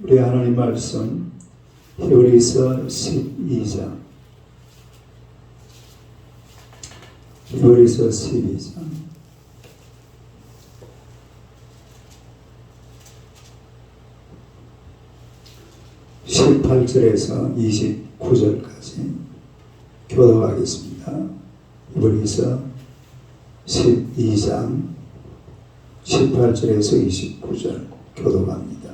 우리 하나님 말씀 히브리서 12장 히브리서 12장 18절에서 29절까지 교독하겠습니다. 히브리서 12장 18절에서 29절 교독합니다.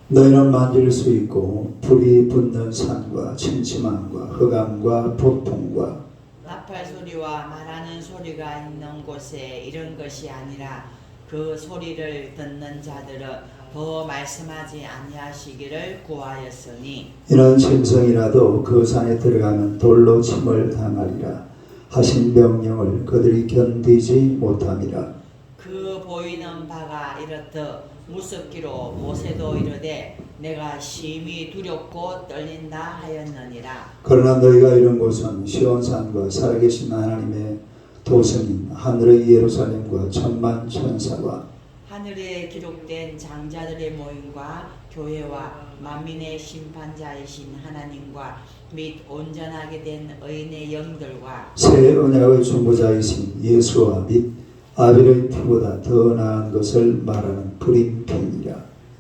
너희는 만질 수 있고 불이 붙는 산과 침침함과 흑암과 폭풍과 나팔 소리와 말하는 소리가 있는 곳에 이런 것이 아니라 그 소리를 듣는 자들은 더 말씀하지 아니하시기를 구하였으니 이런 짐승이라도 그 산에 들어가면 돌로 침을 당하리라 하신 명령을 그들이 견디지 못함이라. 그 보이는 바가 이렇듯 무섭기로 모세도 이르되 내가 심히 두렵고 떨린다 하였느니라. 그러나 너희가 이런 곳은 시온산과 살아계신 하나님의 도성인 하늘의 예루살렘과 천만 천사와 하늘에 기록된 장자들의 모임과 교회와 만민의 심판자이신 하나님과 및 온전하게 된 의인의 영들과 새 언약의 중보자이신 예수와 및 아벨의 피보다 더 나은 것을 말하는 불임병이라.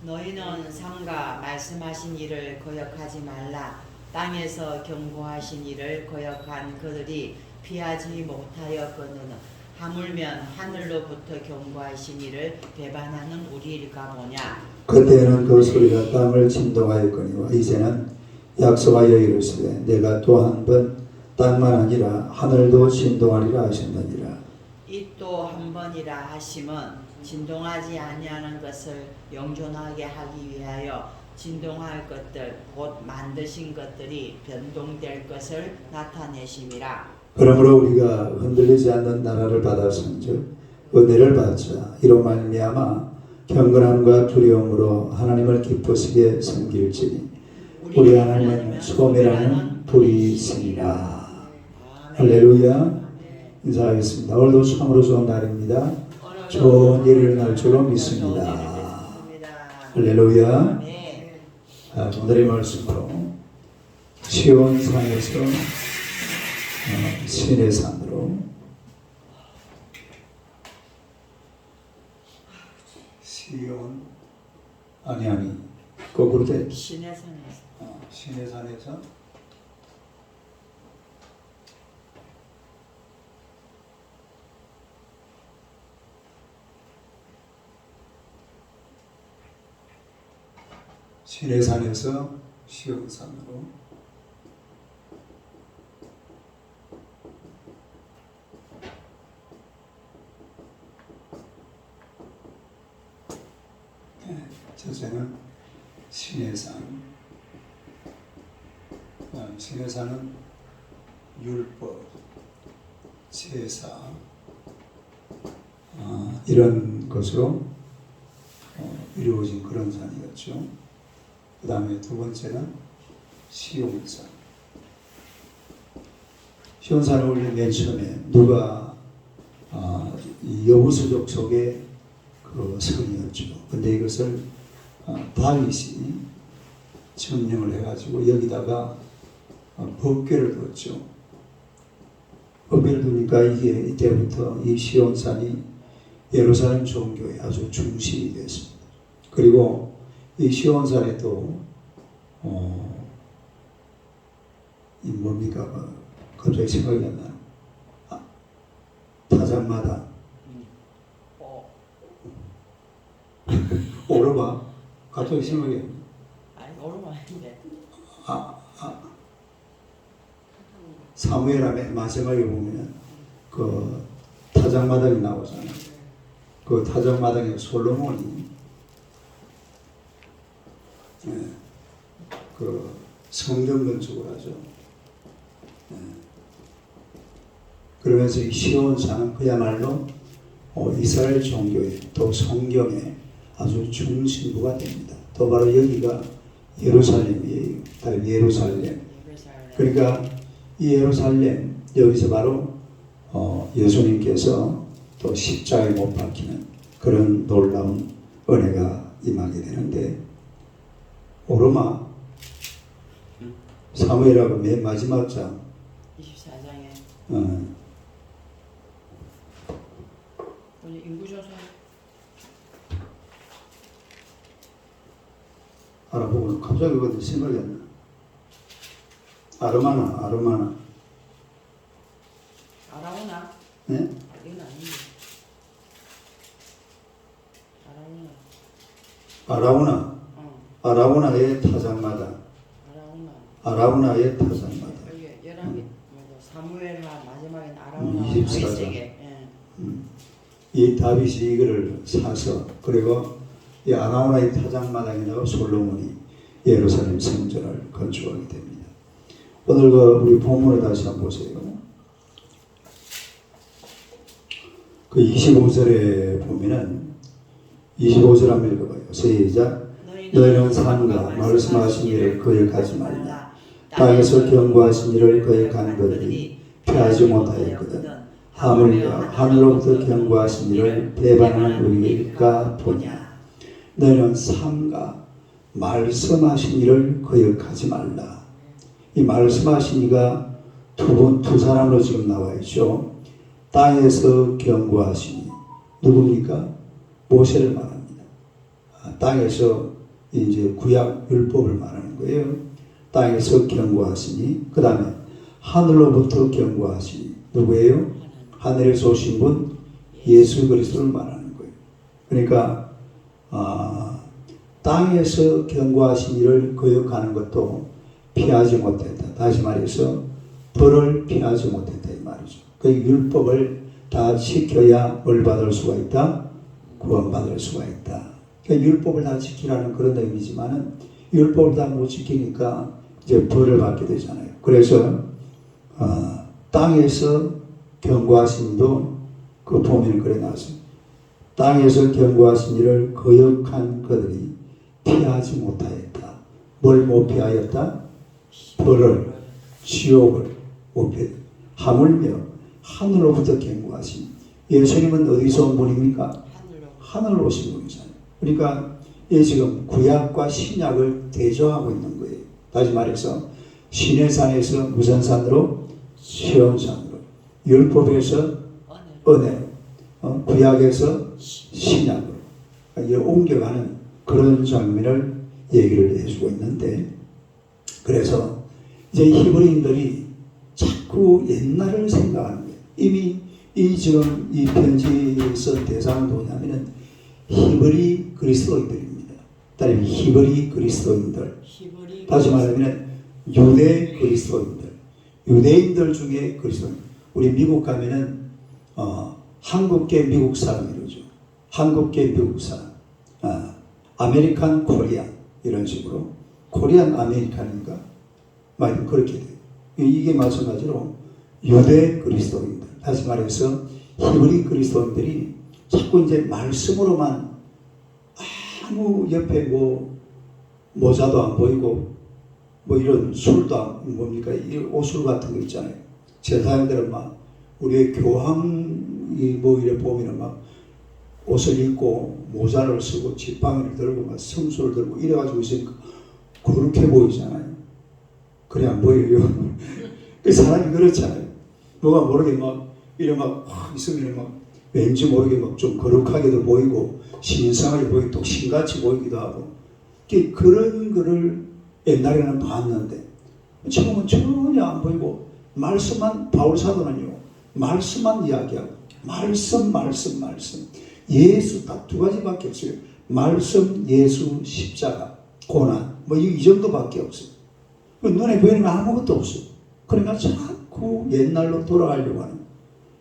너희는 상가 말씀하신 일을 거역하지 말라. 땅에서 경고하신 일을 거역한 그들이 피하지 못하였거늘 하물며 하늘로부터 경고하신 일을 배반하는 우리일까 보냐. 그때는 그 소리가 땅을 진동하였거니와 이제는 약속하여 이르시되 내가 또 한 번 땅만 아니라 하늘도 진동하리라 하셨느니라. 이 또 한 번이라 하심은 진동하지 아니하는 것을 영존하게 하기 위하여 진동할 것들 곧 만드신 것들이 변동될 것을 나타내심이라. 그러므로 우리가 흔들리지 않는 나라를 받았은즉 은혜를 받자. 이로 말미암아 경건함과 두려움으로 하나님을 기쁘시게 섬길지니 우리 하나님은 소멸하는 불이 있으니라. 할렐루야. 인사하겠습니다. 오늘도 참으로 좋은 날입니다. 좋은 일을 날 줄로 믿습니다. 할렐루야. 오늘의 말씀으로 시온산에서 시내산으로 시온 아니 거꾸로 돼. 시내산에서 시내산에서 시온산으로 첫째는 시내산. 시내산은 율법, 제사 이런 것으로 이루어진 그런 산이었죠. 그 다음에 두 번째는 시온산. 시온산을 원래 맨 처음에 누가 이 여부수족 속의 그 성이었죠. 근데 이것을 다윗이 점령을 해가지고 여기다가 법궤를 두었죠. 법궤를 두니까 이게 이때부터 이 시온산이 예루살렘 종교의 아주 중심이 됐습니다. 그리고 이 시온산에 또 이 뭡니까? 갑자기 생각이 안 나요. 타작마당. 오르마. 갑자기 생각이 안 나요. 아니 오르마 아닌데. 사무엘함의 마지막에 보면 그 타작마당이 나오잖아요. 그 타작마당에 솔로몬이 그 성전 건축을 하죠. 그러면서 이 시온산은 그야말로 이스라엘 종교의 또 성경의 아주 중심부가 됩니다. 또 바로 여기가 예루살렘이에요. 예루살렘. 그러니까 이 예루살렘 여기서 바로 예수님께서 또 십자가에 못 박히는 그런 놀라운 은혜가 임하게 되는데, 오르마 사무엘하고 맨 마지막 장 24장에 오늘 인구조사 알아보고 갑자기 그것도 생각이 안 나. 아르마나 아라오나? 예? 이건 아닌데. 아라오나. 아라우나 아라우나의 타작마다 아라오나. 아라우나의 타작마다 이게 11개 사무엘하 마지막에는 아라오나 24장. 예. 이 다윗이 이거를 사서, 그리고 이 아라우나의 타작마당에다가 솔로몬이 예루살렘 성전을 건축하게 됩니다. 오늘 우리 본문을 다시 한번 보세요. 그 25절에 보면은 25절 한번 읽어봐요. 시작. 너희는 산과 말씀하신 일을 거역하지 말라. 땅에서 경고하신 일을 거역한 것들이 피하지 못하였거든. 하물며 하늘로부터 경고하신 일을 배반하는 우리일까 보냐. 너희는 삶과 말씀하신 일을 거역하지 말라. 이 말씀하신 이가 두 사람으로 지금 나와 있죠. 땅에서 경고하시니 누굽니까? 모세를 말합니다. 땅에서 이제 구약 율법을 말하는 거예요. 땅에서 경고하시니, 그 다음에 하늘로부터 경고하시니 누구예요? 하늘에서 오신 분 예수 그리스도를 말하는 거예요. 그러니까 땅에서 경고하신 일을 거역하는 것도 피하지 못했다. 다시 말해서 벌을 피하지 못했다 이 말이죠. 그 율법을 다 지켜야 뭘 받을 수가 있다? 구원받을 수가 있다. 그러니까 율법을 다 지키라는 그런 의미지만은 율법을 다 못 지키니까 이제 벌을 받게 되잖아요. 그래서 땅에서 경고하신 이도 그 보면 그래 나왔어요. 땅에서 경고하신 일을 거역한 그들이 피하지 못하였다. 뭘 못 피하였다? 벌을, 지옥을 못 피하였다. 하물며 하늘로부터 경고하신, 예수님은 어디서 온 분입니까? 하늘로 오신 분이잖아요. 그러니까 이 지금 구약과 신약을 대조하고 있는 거예요. 다시 말해서 신의 산에서 무슨 산으로? 시온산으로. 율법에서 은혜로, 구약에서 신약으로 옮겨가는 그런 장면을 얘기를 해주고 있는데, 그래서 이제 히브리인들이 자꾸 옛날을 생각하는 거예요. 이미 지금 이 편지 쓴 대상은 누구냐면은 히브리 그리스도인들입니다. 따라서 히브리 그리스도인들. 다시 말하면 유대 그리스도인들. 유대인들 중에 그리스도인. 우리 미국 가면은 한국계 미국 사람이죠. 한국계 미국 사람. 아메리칸 코리안 이런 식으로 코리안 아메리칸인가? 막 그렇게 돼요. 이게 마찬가지로 유대 그리스도인들. 다시 말해서 히브리 그리스도인들이 자꾸 이제 말씀으로만 아무 옆에 모자도 안 보이고 이런 술도 안 뭡니까? 이 오술 같은 거 있잖아요. 제사장들은 막 우리의 교황이 이래 보면은 막 옷을 입고 모자를 쓰고 지팡이를 들고 막 성수를 들고 이래가지고 있으니까 그렇게 보이잖아요. 그래 안 보여요. 그 사람이 그렇잖아요. 누가 모르게 막 이래 막 있으면 막 왠지 모르게 막 좀 거룩하게도 보이고 신성하게 보이고 또 신같이 보이기도 하고, 그런 거를 옛날에는 봤는데 지금은 전혀 안 보이고 말씀만, 바울 사도는요 말씀만 이야기하고 말씀 예수 딱 두 가지밖에 없어요. 말씀, 예수, 십자가, 고난 이 정도밖에 없어요. 눈에 보이는 거 아무것도 없어요. 그러니까 자꾸 옛날로 돌아가려고 하는,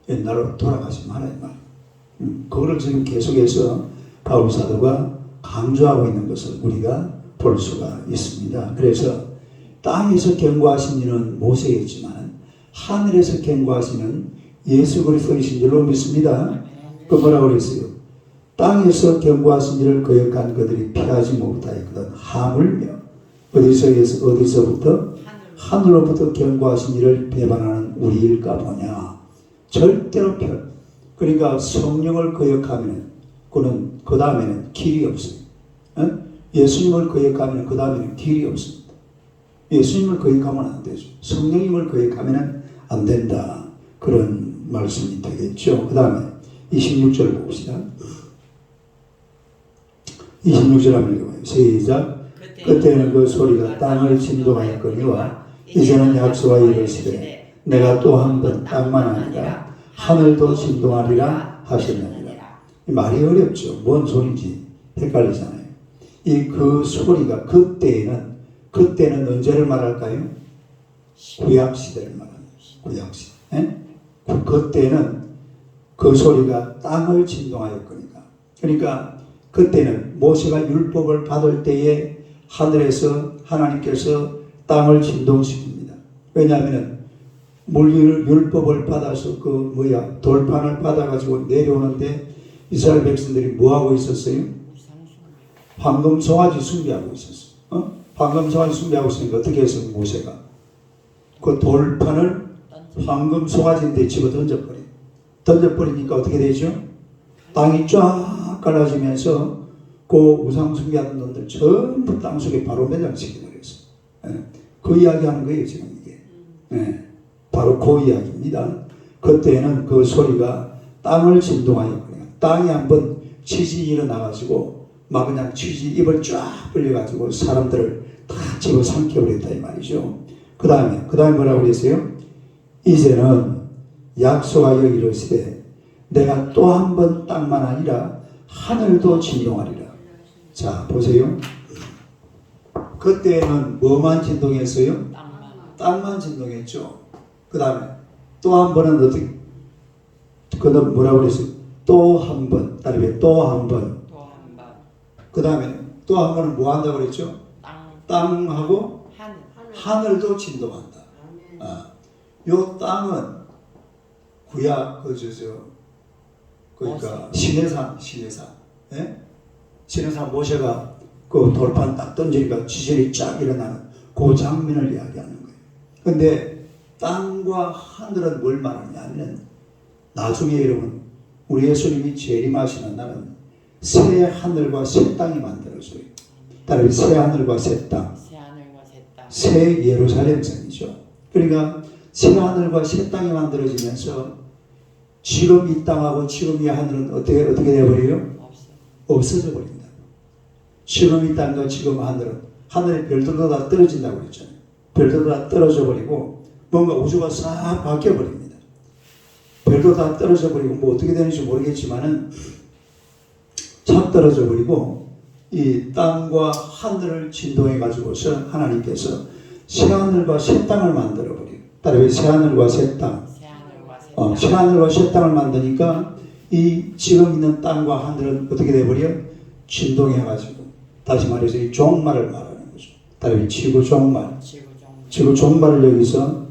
옛날로 돌아가지 말아야 말이에요. 그거를 지금 계속해서 바울 사도가 강조하고 있는 것을 우리가 볼 수가 있습니다. 그래서 땅에서 경고하신 이는 모세였지만 하늘에서 경고하시는 예수 그리스도이신 줄로 믿습니다. 그 뭐라고 그랬어요? 땅에서 경고하신 일을 거역한 그들이 피하지 못하였거든. 하물며 어디서부터? 하늘로부터 경고하신 일을 배반하는 우리일까 보냐. 절대로 그러니까 성령을 거역하면 그는 그 다음에는 길이 없어요. 예수님을 거역하면 그 다음에는 길이 없습니다. 예수님을 거역하면 안 되죠. 성령님을 거역하면 안 된다. 그런 말씀이 되겠죠. 그 다음에 26절 봅시다. 26절 한번 읽어봐요. 시작. 그때는 그 소리가 땅을 진동하였거니와 이제는 약속하여 이르시되 내가 또 한 번 땅만 아니라 하늘도 진동하리라 하셨느니라. 이 말이 어렵죠. 뭔 소리인지 헷갈리잖아요. 이 그 소리가 그때는 언제를 말할까요? 구약 시대를 말합니다. 구약 시대. 그때는 그 소리가 땅을 진동하였거니와. 그러니까 그때는 모세가 율법을 받을 때에 하늘에서 하나님께서 땅을 진동시킵니다. 왜냐하면 율법을 받아서 돌판을 받아가지고 내려오는데 이스라엘 백성들이 뭐하고 있었어요? 황금 송아지 숭배하고 있었어요. 황금 송아지 숭배하고 있으니까 어떻게 했어요? 모세가 그 돌판을 황금 송아지인데 집어 던져버리니까 어떻게 되죠? 땅이 쫙 갈라지면서 그 우상 숭배하던 놈들 전부 땅속에 바로 매장시켜 버렸어요. 그 이야기하는 거예요 지금 이게. 바로 그 이야기입니다. 그때는 그 소리가 땅을 진동하였거든요. 땅이 한번 지진이 일어나가지고 막 그냥 입을 쫙 벌려가지고 사람들을 다 집어삼켜버렸다 이 말이죠. 그 다음에 뭐라고 그랬어요? 이제는 약속하여 이르시되 내가 또 한 번 땅만 아니라 하늘도 진동하리라. 자 보세요. 그때는 뭐만 진동했어요? 땅만 진동했죠. 그 다음에 또 한 번은 어떻게? 그다음 뭐라고 그랬어요? 또 한 번. 다음에 또 한 번. 그 다음에 또 한 번은 뭐 한다고 그랬죠? 땅하고 하늘도 진동한다. 요 땅은 구약 그러니까 시내산. 예? 시내산 모세가 그 돌판 딱 던지니까 지진이 쫙 일어나는 그 장면을 이야기하는 거예요. 근데 땅과 하늘은 뭘 말하냐면 나중에 여러분 우리 예수님이 재림하시는 날은 새 하늘과 새 땅이 만들어져요. 따라서 새 하늘과 새 땅. 새 예루살렘 성이죠. 그러니까 새 하늘과 새 땅이 만들어지면서 지금 이 땅하고 지금 이 하늘은 어떻게 되어버려요? 없어져 버린다. 지금 이 땅과 지금 하늘의 별들도 다 떨어진다고 그랬잖아요. 별들도 다 떨어져 버리고 뭔가 우주가 싹 바뀌어 버립니다. 별도 다 떨어져 버리고 뭐 어떻게 되는지 모르겠지만은 착 떨어져 버리고 이 땅과 하늘을 진동해 가지고서 하나님께서 새 하늘과 새 땅을 만들어 버려요. 따라서 새 하늘과 새 땅. 새 하늘과 새 땅을 만드니까 이 지금 있는 땅과 하늘은 어떻게 돼 버려? 진동해 가지고 다시 말해서 이 종말을 말하는 거죠. 따라서 지구 종말. 지구 종말을 여기서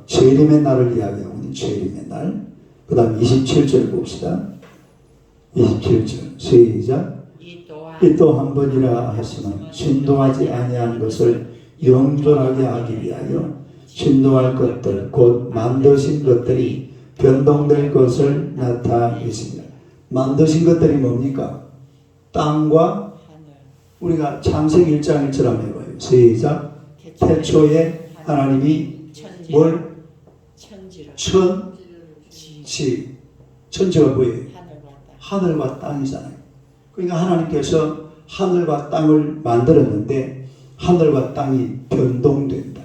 재림의 날을 이야기하고 있는 재림의 날. 그 다음 27절 봅시다. 27절 시작. 이 또 한 번이라 하시면 진동하지 아니한 것을 영존하게 하기 위하여 진동할 것들 곧 만드신 것들이 변동될 것을 나타내십니다. 만드신 것들이 뭡니까? 땅과 우리가 창세기 1장 1절 한번 해봐요. 시작. 태초에 하나님이 뭘? 천지가 뭐예요? 하늘과 땅이잖아요. 그러니까 하나님께서 하늘과 땅을 만들었는데 하늘과 땅이 변동된다.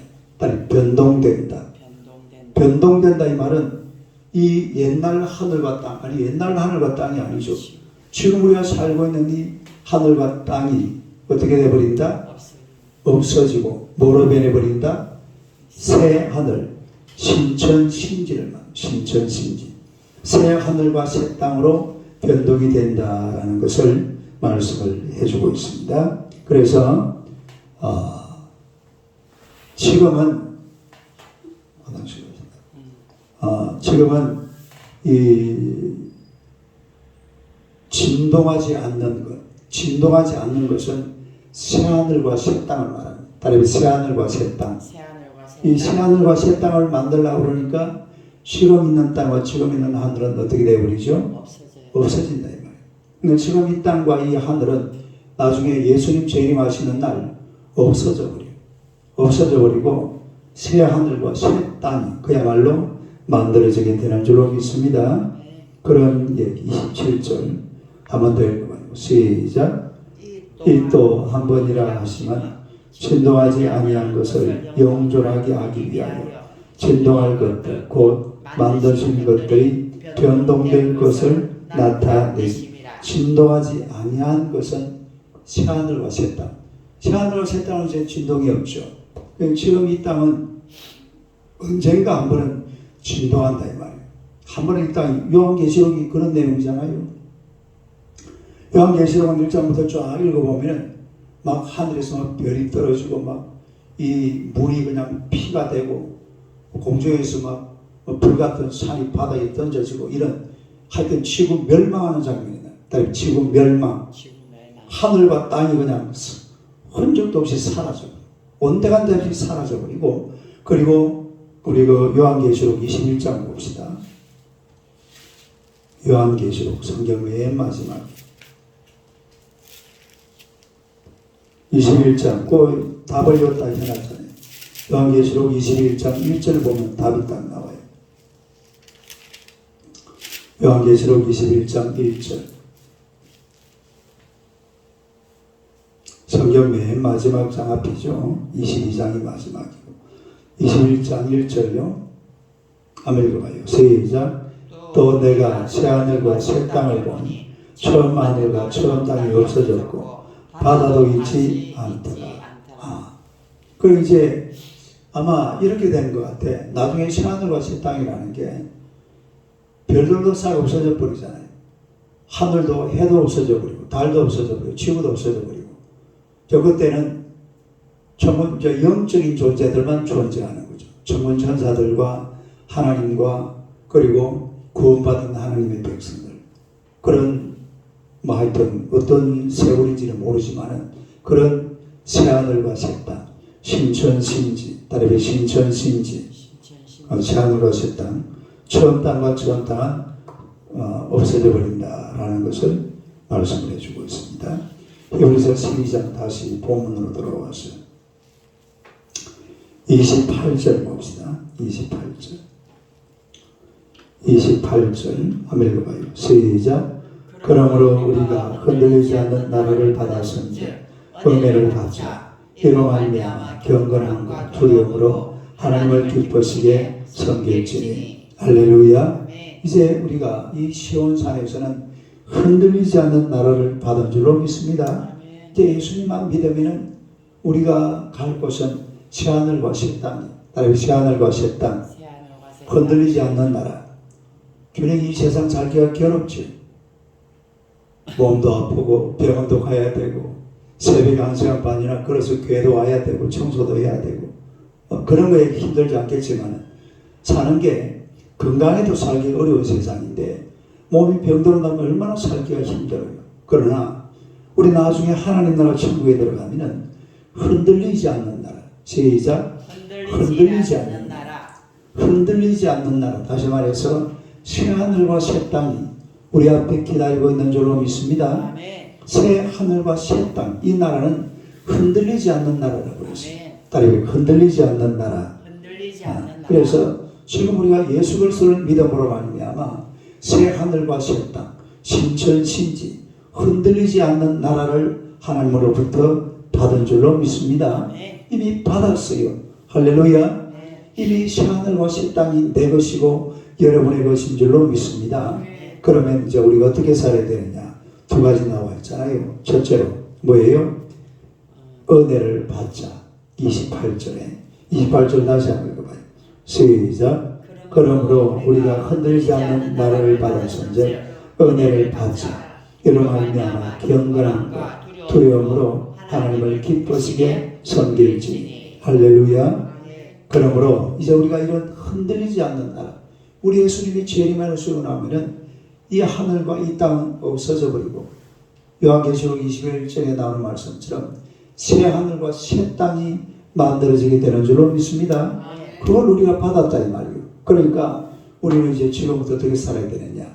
변동된다 이 말은 이 옛날 하늘과 땅, 아니 옛날 하늘과 땅이 아니죠. 지금 우리가 살고 있는 이 하늘과 땅이 어떻게 돼버린다? 없어지고 뭐로 변해버린다? 새 하늘, 신천신지를 신천신지. 새 하늘과 새 땅으로 변동이 된다라는 것을 말씀을 해주고 있습니다. 그래서 지금은 이 진동하지 않는 것은 새 하늘과 새 땅을 말합니다. 따라서 새 하늘과 새 땅. 이 새 하늘과 새 땅을 만들려고 그러니까 지금 있는 땅과 지금 있는 하늘은 어떻게 되어버리죠? 없어진다 이 말이에요. 근데 지금 이 땅과 이 하늘은 나중에 예수님 재림하시는 날 없어져 버리고 새 하늘과 새 땅이 그야말로 만들어지게 되는 줄로 믿습니다. 그런 얘기 27절 한 번 더 읽어봐요. 시작. 이 또 한 번이라 하시면 진동하지 아니한 것을 영존하게 하기 위하여 진동할 것들 곧 만드신 것들이 변동될 것을 나타내심이라. 진동하지 아니한 것은 새하늘과 새 땅. 새하늘과 새 땅은 이제 진동이 없죠. 지금 이 땅은 언젠가 한 번은 진동한다 이 말이에요. 한 번은 이 땅이 요한계시록이 그런 내용이잖아요. 요한계시록은 1장부터 쫙 읽어보면 막 하늘에서 막 별이 떨어지고 막 이 물이 그냥 피가 되고 공중에서 막 불 같은 산이 바닥에 던져지고 이런 하여튼 지구 멸망하는 장면이다. 지구 멸망. 하늘과 땅이 그냥 흔적도 없이 사라져. 온데간데 없이 사라져 버리고 그리고 우리 그 요한계시록 21장 봅시다. 요한계시록 성경 맨 마지막 21장 그 답을 여기다 해놨잖아요. 요한계시록 21장 1절 보면 답이 딱 나와요. 요한계시록 21장 1절 성경 맨 마지막 장 앞이죠. 22장이 마지막이고 21장 1절요. 한번 읽어봐요. 시작. 또 내가 새 하늘과 새 땅을 보니 처음 하늘과 처음 땅이 없어졌고 바다도 있지 않더라. 그리고 이제 아마 이렇게 되는 것 같아. 나중에 새 하늘과 새 땅이라는 게 별들도 싹 없어져 버리잖아요. 하늘도 해도 없어져 버리고 달도 없어져 버리고 지구도 없어져 버리고 그때는 전문 영적인 존재들만 존재하는 거죠. 전문 천사들과 하나님과 그리고 구원받은 하나님의 백성들 그런 뭐 하여튼 어떤 세월인지는 모르지만은 그런 새하늘과 새 땅, 신천신지, 다르게 신천신지, 새하늘과 새 땅, 처음 땅과 처음 땅은 없어져 버린다라는 것을 말씀을 해주고 있습니다. 히브리서 12장 다시 본문으로 돌아와서 28절 봅시다. 28절 한번 읽어봐요. 시작. 그러므로 우리가 흔들리지 않는 나라를 받았은즉 은혜를 받자. 이로 말미암아 경건함과 두려움으로 하나님을 기쁘시게 섬길지니. 할렐루야. 이제 우리가 이 시온산에서는 흔들리지 않는 나라를 받은 줄로 믿습니다. 이제 예수님만 믿으면 우리가 갈 곳은 새하늘과 새 땅, 다른 새하늘과 새 땅, 흔들리지 않는 나라. 균형 이 세상 살기가 괴롭지. 몸도 아프고 병원도 가야 되고 새벽에 1시간 반이나 걸어서 교회도 와야 되고 청소도 해야 되고 그런 거에 힘들지 않겠지만 사는 게 건강해도 살기 어려운 세상인데 몸이 병들어 나면 얼마나 살기가 힘들어요. 그러나 우리 나중에 하나님 나라 천국에 들어가면 흔들리지 않는 나라. 시작. 흔들리지 않는 나라. 흔들리지 않는 나라. 다시 말해서 새하늘과 새 땅이 우리 앞에 기다리고 있는 줄로 믿습니다. 새 하늘과 새 땅. 이 나라는 흔들리지 않는 나라라고 그랬어요. 다르게 흔들리지 않는 나라. 그래서 지금 우리가 예수 그리스도를 믿음으로 말미암아 새 하늘과 새 땅, 신천신지 흔들리지 않는 나라를 하나님으로부터 받은 줄로 믿습니다. 이미 받았어요. 할렐루야. 이미 새 하늘과 새 땅이 내 것이고 여러분의 것인 줄로 믿습니다. 그러면 이제 우리가 어떻게 살아야 되느냐? 두 가지 나와 있잖아요. 첫째로 뭐예요? 은혜를 받자. 28절 다시 한번 읽어봐요. 시작. 그러므로 우리가 흔들리지 않는 나라를 받았은즉 은혜를 받자. 이로 말미암아 경건함과 두려움으로 하나님을 기쁘시게 섬길지니. 할렐루야. 그러므로 이제 우리가 이런 흔들리지 않는 나라, 우리 예수님이 재림하는 수로 나오면은 이 하늘과 이 땅은 없어져 버리고 요한계시록 21장에 나오는 말씀처럼 새 하늘과 새 땅이 만들어지게 되는 줄로 믿습니다. 그걸 우리가 받았다 이 말이에요. 그러니까 우리는 이제 지금부터 어떻게 살아야 되느냐?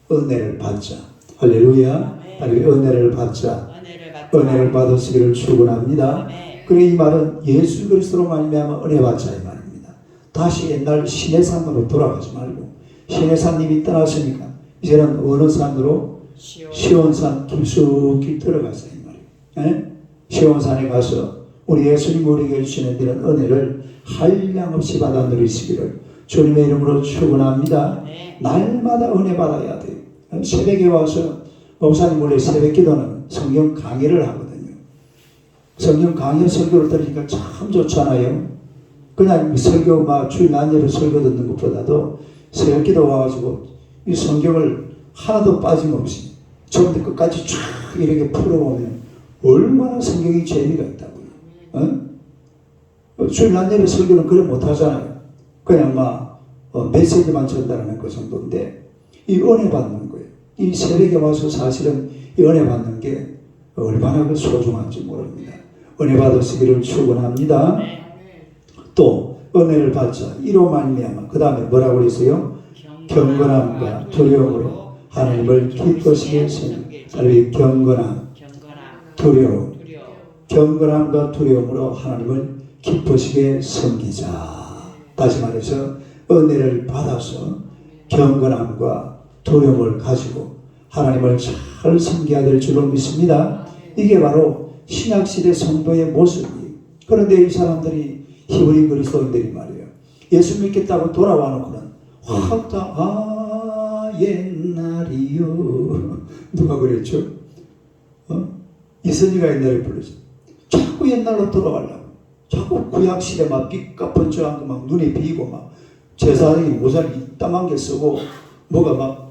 은혜를 받자. 할렐루야. 아멘. 하나님의 은혜를 받자. 은혜를 받자. 은혜를 받으시기를 축원합니다. 아멘. 그리고 이 말은 예수 그리스도로 말미암아 은혜 받자 이 말입니다. 다시 옛날 신의 산으로 돌아가지 말고 신의 산님이 떠났으니까 이제는 어느 산으로 시온산 깊숙이 들어가자 이 말이에요. 예? 시온산에 가서 우리 예수님 우리에게 주시는 이런 은혜를 한량없이 받아 누리시기를 주님의 이름으로 축원합니다. 네. 날마다 은혜 받아야 돼요. 새벽에 와서 목사님 원래 새벽 기도는 성경 강의를 하거든요. 성경 강의 설교를 들으니까 참 좋잖아요. 그냥 설교 주일 낮에로 설교 듣는 것보다도 새벽 기도 와가지고 이 성경을 하나도 빠짐없이 처음부터 끝까지 쫙 이렇게 풀어보면 얼마나 성경이 재미가 있다고요. 어? 주일 낮에로 설교는 그래 못하잖아요. 그냥 메시지만 전달하는 그 정도인데 이 은혜 받는 거예요. 이 새벽에 와서 사실은 이 은혜 받는 게 얼마나 그 소중한지 모릅니다. 은혜 받으시기를 축원합니다. 또 은혜를 받자 이로 말미암아 그 다음에 뭐라고 그랬어요? 경건함과 두려움으로 하나님을 기쁘시게 섬기자. 경건함, 두려움, 경건함과 두려움으로 하나님을 기쁘시게 섬기자. 다시 말해서 은혜를 받아서 경건함과 두려움을 가지고 하나님을 잘 섬겨야 될 줄로 믿습니다. 이게 바로 신약시대 성도의 모습이에요. 그런데 이 사람들이 히브리 그리스도인들이 말이에요. 예수 믿겠다고 돌아와 놓고는 확 다 옛날이요. 누가 그랬죠? 이선희가 옛날에 불렀죠. 자꾸 옛날로 돌아가려고. 자꾸 구약시대 막 삐까뻔쩍한 거 막 눈에 비고 막 제사장이 모자를 이따만 게 쓰고 뭐가 막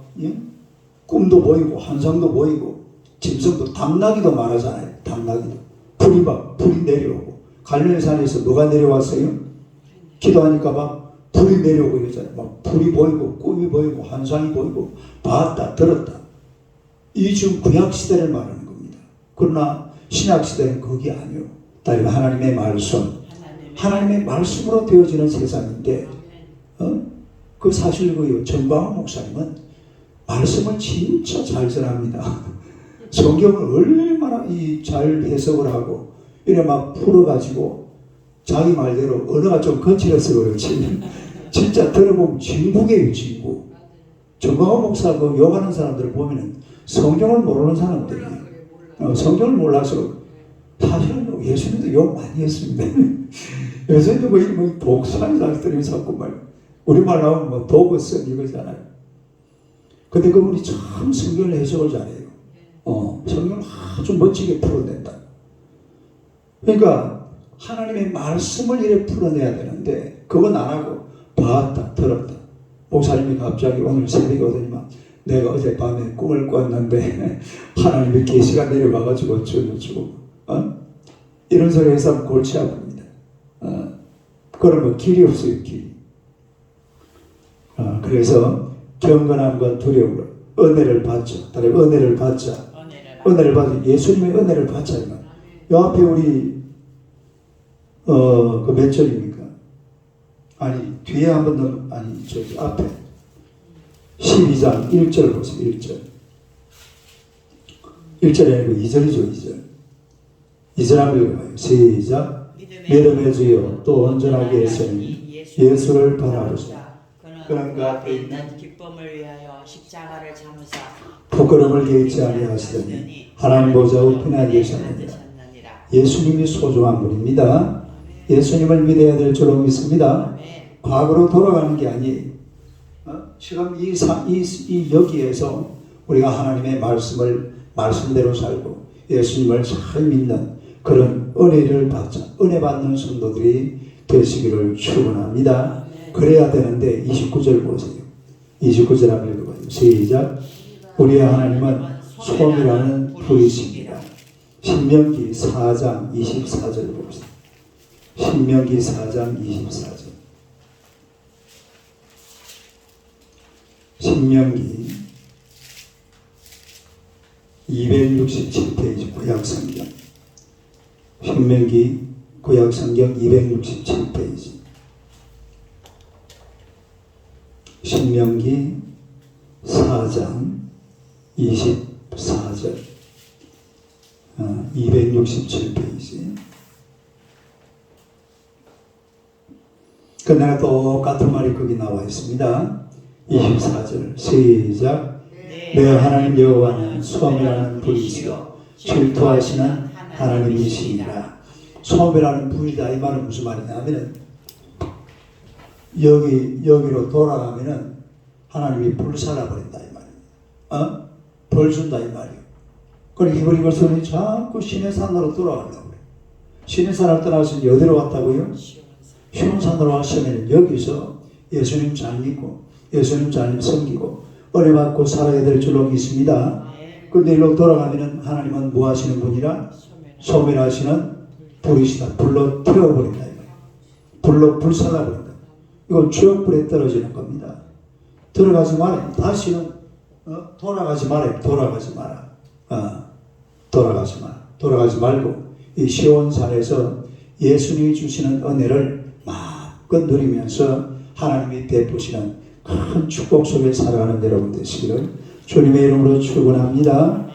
꿈도 보이고 환상도 보이고 짐승도 당나귀도 말하잖아요. 당나귀도 불이 내려오고 갈멜산에서 뭐가 내려왔어요? 기도하니까 막 불이 내려오고 이러잖아요. 막 불이 보이고 꿈이 보이고 환상이 보이고 봤다 들었다. 이 지금 구약시대를 말하는 겁니다. 그러나 신약시대는 그게 아니에요. 다른 하나님의 하나님의 말씀으로 되어지는 세상인데 그 사실 그 정광훈 목사님은 말씀을 진짜 잘 전합니다. 성경을 얼마나 잘 해석을 하고 이래 막 풀어가지고 자기 말대로 언어가 좀 거칠어서 그렇지 진짜 들어보면 진국이에요. 진국. 정광훈 목사 그 욕하는 사람들을 보면은 성경을 모르는 사람들이에요. 성경을 몰라서 사실은 예수님도 욕 많이 했습니다. 예수님도 뭐 독수한 자들이 자꾸 우리말 나오면 뭐 독을 쓴 이거잖아요. 근데 그분이 참 성경을 해석을 잘해요. 성경을 아주 멋지게 풀어낸다. 그러니까 하나님의 말씀을 이렇게 풀어내야 되는데 그건 안 하고 봤다 들었다. 목사님이 갑자기 오늘 새벽에 오더니만 내가 어젯밤에 꿈을 꿨는데 하나님의 계시가 내려와가지고 어쩌고 이런 소리 해서 골치 아픕니다. 그러면 길이 없어요. 길이. 그래서 경건함과 두려움으로 은혜를 받자. 다른 은혜를 받자. 은혜를 받자. 예수님의 은혜를 받자. 요 앞에 우리 그 몇 절입니까? 아니 뒤에 한번 더 아니 저기 앞에 12장 1절 보세요. 1절이 아니고 2절이죠. 2절 한번 읽어봐요. 시작. 믿음의 주여 또 온전하게 했으니 예수를 바라보자. 그는 그 앞에 있는 기쁨을 위하여 십자가를 참으사 부끄러움을 개의치 아니하시더니 하나님 보좌 우편에 앉으셨느니라. 예수님이 소중한 분입니다. 예수님을 믿어야 될 줄로 믿습니다. 과거로 돌아가는 게 아니에요. 지금 이 여기에서 우리가 하나님의 말씀을 말씀대로 살고 예수님을 잘 믿는 그런 은혜를 받자. 은혜 받는 성도들이 되시기를 축원합니다. 그래야 되는데 29절 보세요. 29절 한번 읽어봐요. 시작. 우리의 하나님은 소이라는 불이십니다. 신명기 4장 24절 봅시다. 신명기 4장 24절. 신명기 267페이지 구약성경. 신명기 구약성경 267페이지. 신명기 4장 24절 267페이지. 그러나 똑같은 말이 거기 나와 있습니다. 24절 시작. 내 하나님 여호와는 소멸하는 불이시요 질투하시는 하나님이시니라. 소멸하는 불이다 이 말은 무슨 말이냐면은 여기로 돌아가면은 하나님이 불살라 버린다 이 말이에요. 벌 준다 이 말이에요. 그리고 이것을 자꾸 신의 산으로 돌아가려고 그래요. 신의 산을 떠나서 어디로 왔다고요? 시온산으로 왔으면 여기서 예수님 잘 믿고 예수님 잘 섬기고 은혜 받고 살아야 될 줄로 믿습니다. 그런데 일로 돌아가면은 하나님은 뭐 하시는 분이라? 소멸하시는 불이시다. 불로 태워버린다 이 말이에요. 불로 불살라버린다. 이건 주역불에 떨어지는 겁니다. 들어가지 말아요. 다시는 돌아가지 말아요. 돌아가지 마라. 돌아가지 마. 돌아가지 말고 이 시온산에서 예수님이 주시는 은혜를 마음껏 누리면서 하나님이 베푸시는 큰 축복 속에 살아가는 여러분 되시기를 주님의 이름으로 축원합니다.